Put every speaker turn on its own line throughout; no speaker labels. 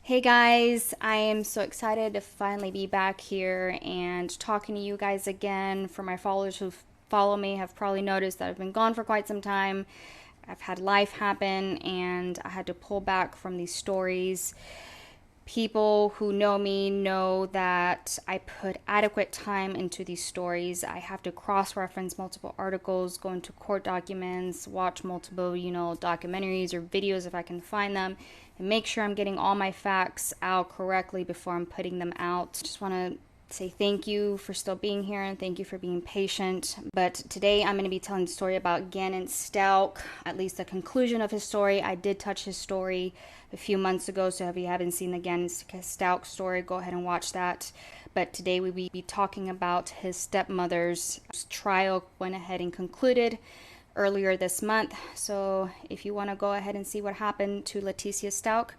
Hey guys, I am so excited to finally be back here and talking to you guys again. For my followers who follow me have probably noticed that I've been gone for quite some time. I've had life happen and I had to pull back from these stories. People who know me know that I put adequate time into these stories. I have to cross reference multiple articles, go into court documents, watch multiple, documentaries or videos if I can find them, and make sure I'm getting all my facts out correctly before I'm putting them out. Just want to say thank you for still being here and thank you for being patient. But today I'm going to be telling the story about Gannon Stauch, at least the conclusion of his story. I did touch his story a few months ago, so if you haven't seen the Gannon Stauch story, go ahead and watch that. But today we will be talking about his stepmother's trial. Went ahead and concluded earlier this month. So if you want to go ahead and see what happened to Letecia Stauch,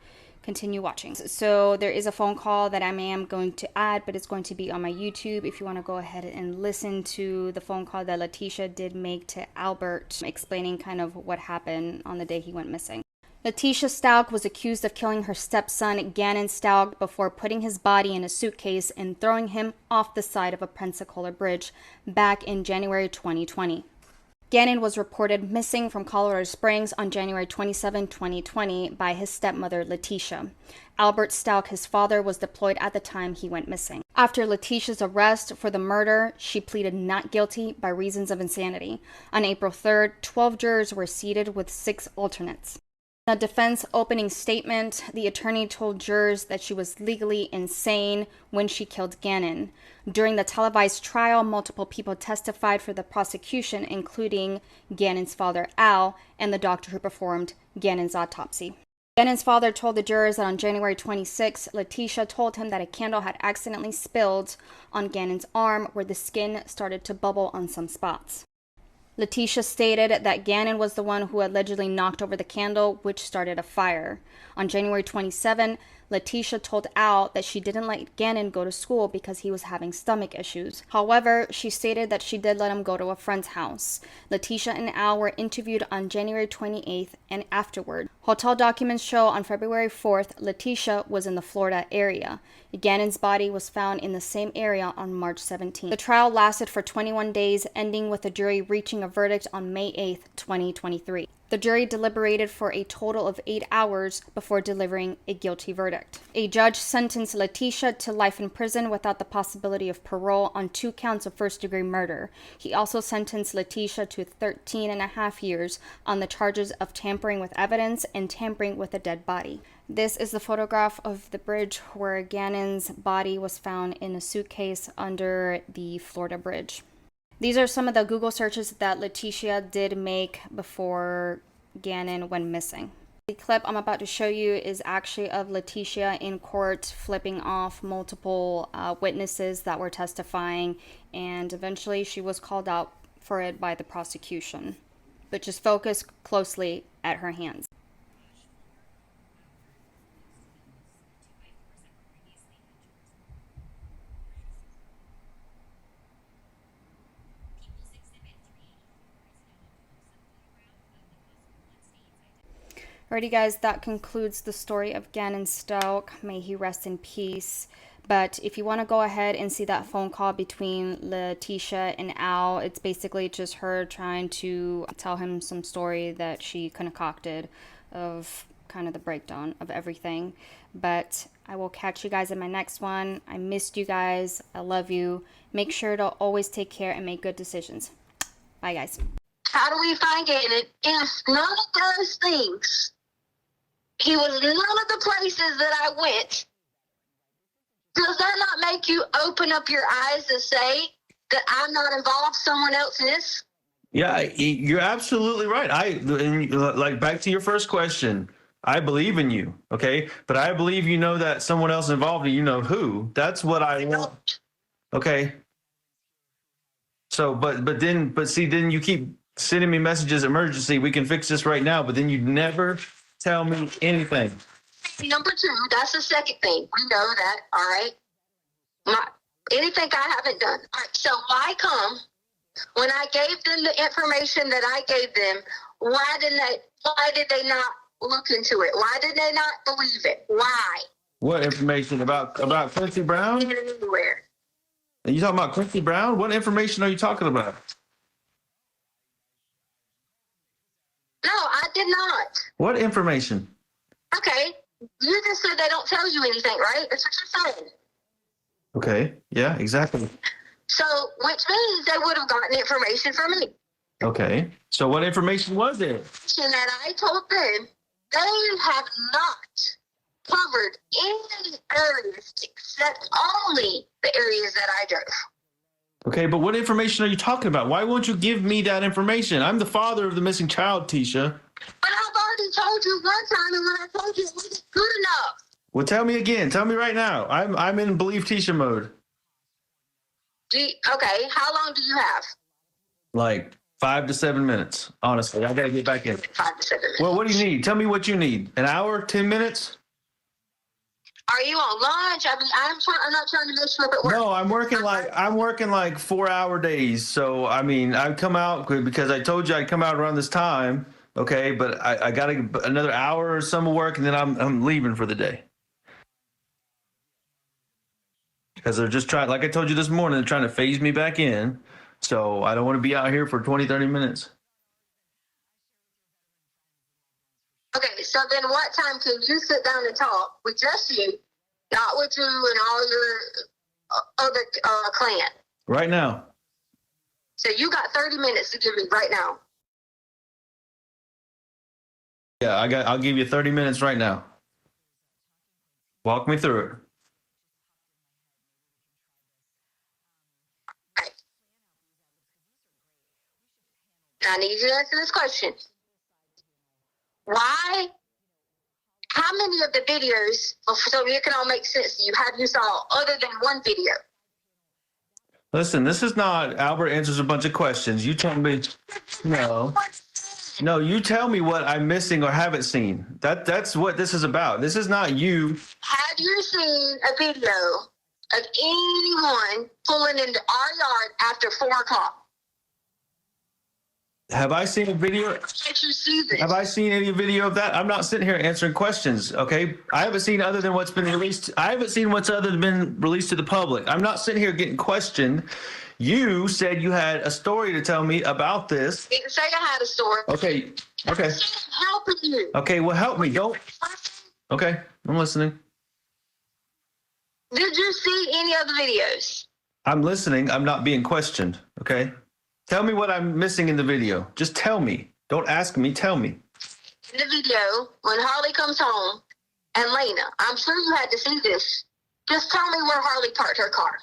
continue watching. So there is a phone call that I am going to add, but it's going to be on my YouTube. If you want to go ahead and listen to the phone call that Letecia did make to Albert, explaining kind of what happened on the day he went missing. Letecia Stauch was accused of killing her stepson, Gannon Stauch, before putting his body in a suitcase and throwing him off the side of a Pensacola bridge back in January 2020. Gannon was reported missing from Colorado Springs on January 27, 2020 by his stepmother, Letecia. Albert Stauch, his father, was deployed at the time he went missing. After Letecia's arrest for the murder, she pleaded not guilty by reasons of insanity. On April 3rd, 12 jurors were seated with 6 alternates. In the defense opening statement, the attorney told jurors that she was legally insane when she killed Gannon. During the televised trial, multiple people testified for the prosecution, including Gannon's father, Al, and the doctor who performed Gannon's autopsy. Gannon's father told the jurors that on January 26, Letecia told him that a candle had accidentally spilled on Gannon's arm where the skin started to bubble on some spots. Letecia stated that Gannon was the one who allegedly knocked over the candle, which started a fire. On January 27, Letecia told Al that she didn't let Gannon go to school because he was having stomach issues. However, she stated that she did let him go to a friend's house. Letecia and Al were interviewed on January 28th and afterward. Hotel documents show on February 4th, Letecia was in the Florida area. Gannon's body was found in the same area on March 17th. The trial lasted for 21 days, ending with the jury reaching a verdict on May 8th, 2023. The jury deliberated for a total of 8 hours before delivering a guilty verdict. A judge sentenced Letecia to life in prison without the possibility of parole on 2 counts of first-degree murder. He also sentenced Letecia to 13.5 years on the charges of tampering with evidence and tampering with a dead body. This is the photograph of the bridge where Gannon's body was found in a suitcase under the Florida bridge. These are some of the Google searches that Letecia did make before Gannon went missing. The clip I'm about to show you is actually of Letecia in court flipping off multiple witnesses that were testifying, and eventually she was called out for it by the prosecution. But just focus closely at her hands. Alrighty guys, that concludes the story of Gannon Stauch. May he rest in peace. But if you want to go ahead and see that phone call between Letecia and Al, it's basically just her trying to tell him some story that she concocted of kind of the breakdown of everything. But I will catch you guys in my next one. I missed you guys. I love you. Make sure to always take care and make good decisions. Bye guys.
How do we find Gannon? If none of those things, he was none of the places that I went, does that not make you open up your eyes to say that I'm not involved, someone else is?
Yeah, you're absolutely right. Like back to your first question, I believe in you, okay? But I believe you know that someone else involved and you know who. That's what I want. Okay. So, but see, then you keep sending me messages, emergency, we can fix this right now, but then you never tell me anything.
Number 2, that's the second thing. We know that, all right? Anything I haven't done. All right, so why come when I gave them the information that I gave them, why did they not look into it? Why did they not believe it? Why?
What information about Quincy Brown?
Anywhere.
Are you talking about Quincy Brown? What information are you talking about?
No, I did not.
What information?
Okay. You just said they don't tell you anything, right? That's what you're saying.
Okay. Yeah, exactly.
So, which means they would have gotten information from me.
Okay. So what information was it?
And that I told them they have not covered any areas except only the areas that I drove.
Okay, but what information are you talking about? Why won't you give me that information? I'm the father of the missing child, Tisha.
But I've already told you one time, and when I told you it wasn't good enough.
Well, tell me again. Tell me right now. I'm in believe Tisha mode.
Okay, how long do you have?
Like 5 to 7 minutes. Honestly, I gotta get back in.
5 to 7 minutes.
Well, what do you need? Tell me what you need. An hour? 10 minutes?
Are you on lunch? I mean, I'm not trying to mess you up at work.
No, I'm working like 4-hour days. So I mean, I come out because I told you I'd come out around this time. Okay, but I got another hour or some of work, and then I'm leaving for the day. Because they're just trying, like I told you this morning, they're trying to phase me back in. So I don't want to be out here for 20, 30 minutes.
Okay, so then what time can you sit down and talk with just you, not with you and all your other clan?
Right now.
So you got 30 minutes to give me right now.
Yeah, I'll give you 30 minutes right now. Walk me through it.
Okay. I need you to answer this question. Why? How many of the videos, so it can all make sense to you, have you saw other than one video?
Listen, this is not Albert answers a bunch of questions. You tell me. No, you tell me what I'm missing or haven't seen. That's what this is about. This is not you.
Have you seen a video of anyone pulling into our yard after 4 o'clock?
Have I seen a video?
Did you see this?
Have I seen any video of that? I'm not sitting here answering questions, okay? I haven't seen other than what's been released. I haven't seen what's other than been released to the public. I'm not sitting here getting questioned. You said you had a story to tell me about this.
Didn't say I had a story.
Okay.
Helping you.
Okay, well, help me. Don't. Okay, I'm listening.
Did you see any other videos?
I'm listening. I'm not being questioned, okay? Tell me what I'm missing in the video. Just tell me. Don't ask me. Tell me.
In the video, when Harley comes home, and Lena, I'm sure you had to see this. Just tell me where Harley parked her car.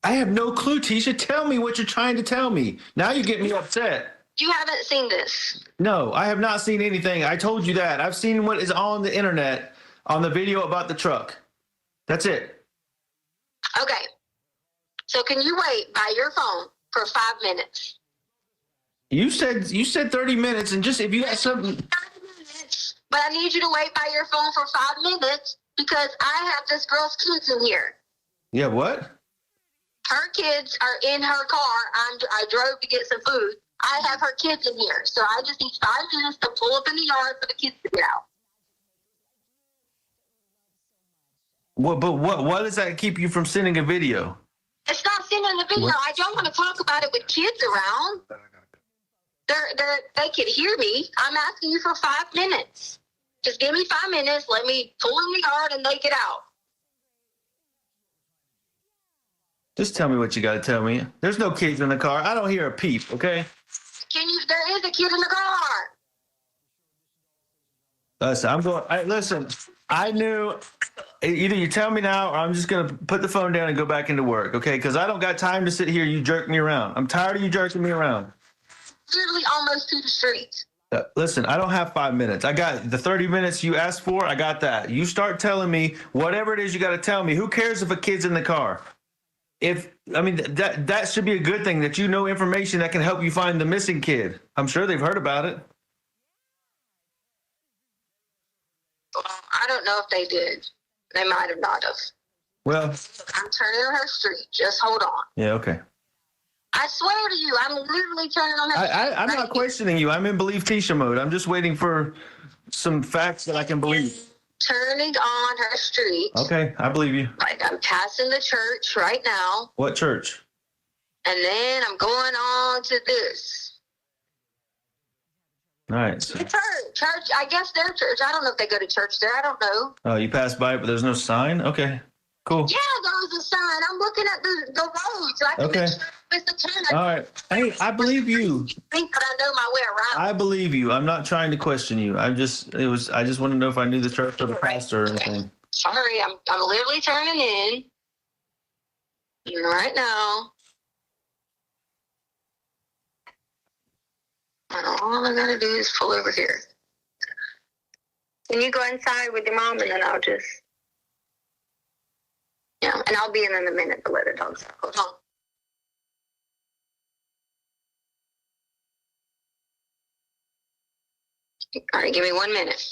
I have no clue, Tisha. Tell me what you're trying to tell me. Now you get me upset.
You haven't seen this.
No, I have not seen anything. I told you that. I've seen what is on the internet on the video about the truck. That's it.
Okay. So can you wait by your phone for 5 minutes?
You said 30 minutes, and just if you got something.
30 minutes, but I need you to wait by your phone for 5 minutes because I have this girl's kids in here.
Yeah, what?
Her kids are in her car. I drove to get some food. I have her kids in here, so I just need 5 minutes to pull up in the yard for the kids to get out.
What does that keep you from sending a video?
It's not sending the video. I don't want to talk about it with kids around. They can hear me. I'm asking you for 5 minutes. Just give me 5 minutes. Let me pull in the yard and they get out.
Just tell me what you got to tell me. There's no kids in the car. I don't hear a peep, okay?
There is a kid in the car.
Listen, I knew either you tell me now or I'm just going to put the phone down and go back into work, okay? Because I don't got time to sit here. You jerk me around. I'm tired of you jerking me around.
Literally almost to the street.
Listen, I don't have 5 minutes. I got the 30 minutes you asked for. I got that. You start telling me whatever it is you got to tell me. Who cares if a kid's in the car? That should be a good thing that you know information that can help you find the missing kid. I'm sure they've heard about it.
I don't know if they did. They might have not have.
Well,
I'm turning on her street. Just hold on.
Yeah, okay.
I swear to you, I'm literally turning on her street.
I'm not questioning you. I'm in believe Tisha mode. I'm just waiting for some facts that I can believe.
turning on her street.
Okay, I believe you.
Like I'm passing the church right now.
What church?
And then I'm going on to this.
All right. So,
The church, I guess their church. I don't know if they go to church there. I don't know.
oh, you passed by it, but there's no sign? Okay, cool.
Yeah, there was a sign. I'm looking at the road so I can
Okay.
make sure it's the turn.
All right. Hey, I believe you.
I think that I know my way around.
I believe you. I'm not trying to question you. I just want to know if I knew the church or the pastor or anything.
Sorry, I'm literally turning in right now. And all I gotta do is pull over here. Can you go inside with your mom and then I'll just... Yeah, and I'll be in a minute to let the dogs out. Hold on. All right, give me 1 minute.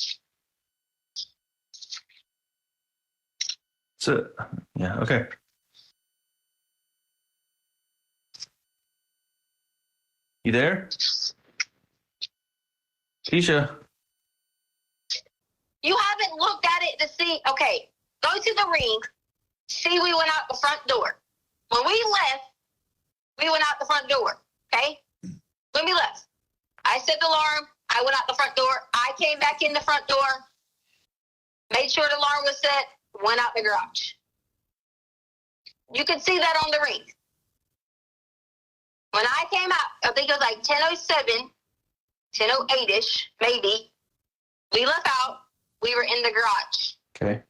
So, yeah, okay. You there? Keisha?
You haven't looked at it to see... Okay, go to the ring. See, we went out the front door. When we left, we went out the front door, okay? When we left, I set the alarm. I went out the front door. I came back in the front door, made sure the alarm was set, went out the garage. You can see that on the ring. When I came out, I think it was like 10:07, 10:08-ish, maybe. We left out. We were in the garage.
Okay.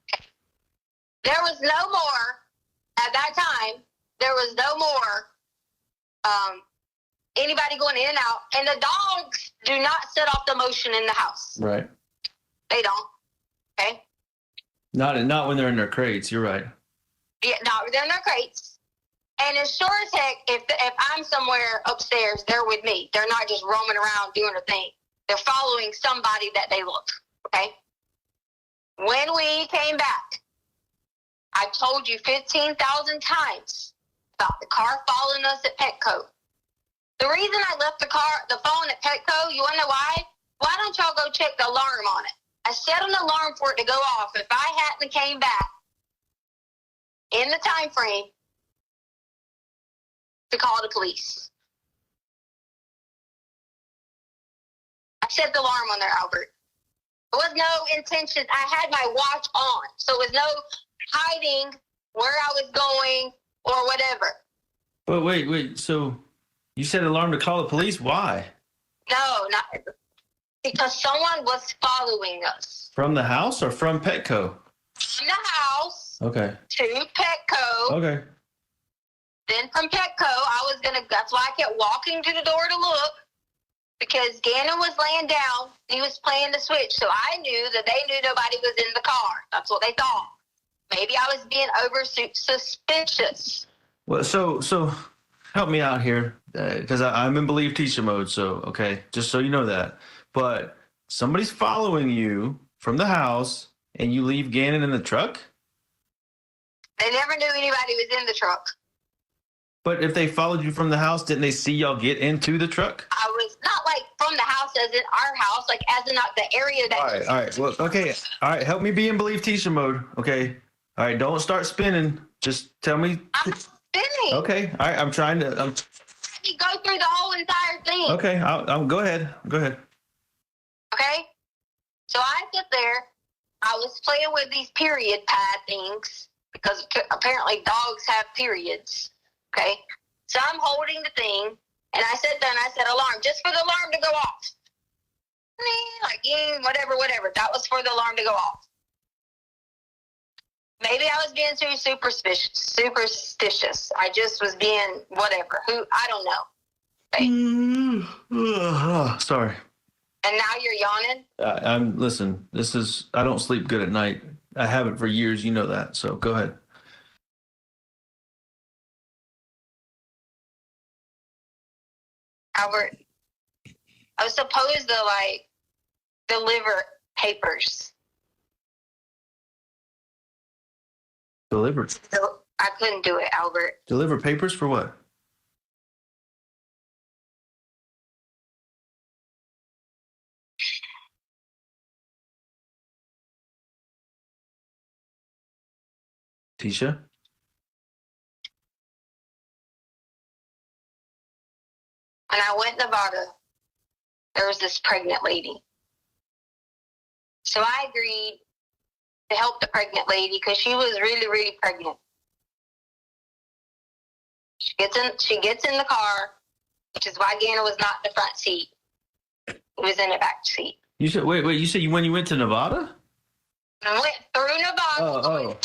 There was no more, at that time, there was no more anybody going in and out. And the dogs do not set off the motion in the house.
Right.
They don't. Okay?
Not when they're in their crates. You're right.
Yeah, no, they're in their crates. And as sure as heck, if I'm somewhere upstairs, they're with me. They're not just roaming around doing their thing. They're following somebody that they look. Okay? When we came back, I told you 15,000 times about the car following us at Petco. The reason I left the phone at Petco, you want to know why? Why don't y'all go check the alarm on it? I set an alarm for it to go off. If I hadn't came back in the time frame to call the police. I set the alarm on there, Albert. There was no intention. I had my watch on, so it was no hiding where I was going or whatever.
But wait. So you set an alarm to call the police? Why?
No, not because someone was following us.
From the house or from Petco?
From the house
Okay.
to Petco.
Okay.
Then from Petco, that's why I kept walking to the door to look, because Gannon was laying down. He was playing the Switch, so I knew that they knew nobody was in the car. That's what they thought. Maybe I was being suspicious.
Well, so help me out here, because I'm in believe teacher mode. So, okay, just so you know that. But somebody's following you from the house, and you leave Gannon in the truck?
They never knew anybody was in the truck.
But if they followed you from the house, didn't they see y'all get into the truck?
I was not like from the house as in our house, like as in not the area that...
All right. Well, okay. All right, help me be in believe teacher mode, okay? All right, don't start spinning. Just tell me.
I'm spinning.
Okay, all right, I'm trying to...
Let me go through the whole entire thing.
Okay, I'll go ahead. Go ahead.
Okay? So I sit there. I was playing with these period pad things because apparently dogs have periods. Okay? So I'm holding the thing, and I sat there and I said, alarm, just for the alarm to go off. Like, whatever. That was for the alarm to go off. Maybe I was being too superstitious. I just was being whatever. I don't know. Okay?
Sorry.
And now you're yawning?
Listen, I don't sleep good at night. I haven't for years, you know that. So go ahead.
Albert, I was supposed to deliver papers.
Deliver.
So I couldn't do it, Albert.
Deliver papers for what? Tisha?
When I went to Nevada, there was this pregnant lady. So I agreed to help the pregnant lady because she was really, really pregnant. She gets in the car, which is why Gannon was not in the front seat. He was in the back seat.
You said you said when you went to Nevada?
I went through Nevada.
Oh.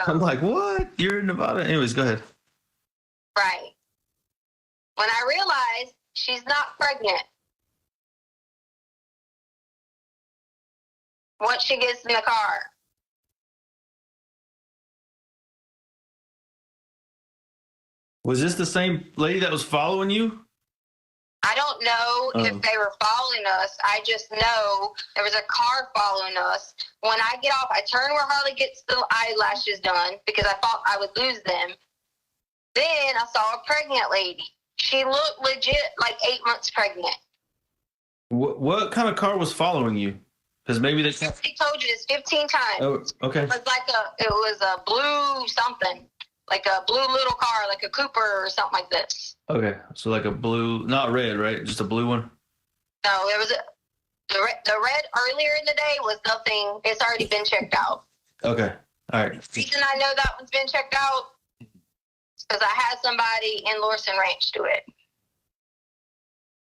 I'm like, what? You're in Nevada? Anyways, go ahead.
Right. When I realized she's not pregnant, once she gets in the car,
Was this the same lady that was following you?
I don't know if they were following us. I just know there was a car following us. When I get off, I turn where Harley gets the eyelashes done because I thought I would lose them. Then I saw a pregnant lady. She looked legit like 8 months pregnant.
What kind of car was following you? Because maybe they.
He told you this 15 times.
Oh, okay.
It was a blue something, like a blue little car, like a Cooper or something like this.
Okay, so like a blue, not red, right? Just a blue one.
No, it was the red earlier in the day was nothing. It's already been checked out.
Okay, all right.
The reason I know that one's been checked out is because I had somebody in Lorson Ranch do it.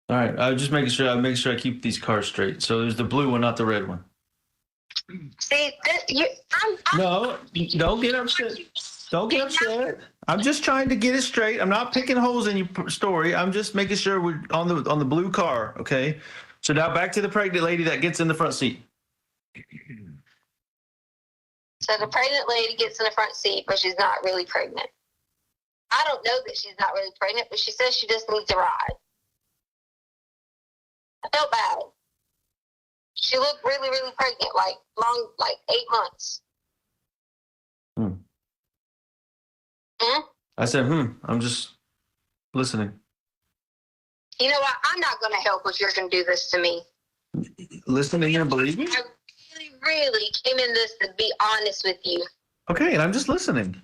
All right, I'm just making sure. I make sure I keep these cars straight. So there's the blue one, not the red one.
See,
No, don't get upset. Don't get upset. I'm just trying to get it straight. I'm not picking holes in your story. I'm just making sure we're on the blue car. Okay. So now back to the pregnant lady that gets in the front seat.
So the pregnant lady gets in the front seat, but she's not really pregnant. I don't know that she's not really pregnant, but she says she just needs a ride. I felt bad. She looked really, really pregnant, like 8 months.
I said, I'm just listening.
You know what? I'm not going to help if you're going to do this to me.
Listening and believing?
I really, really came in this to be honest with you.
Okay, and I'm just listening.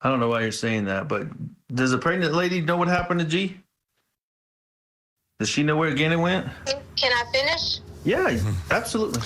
I don't know why you're saying that, but does the pregnant lady know what happened to G? Does she know where Gannon went?
Can I finish?
Yeah, absolutely.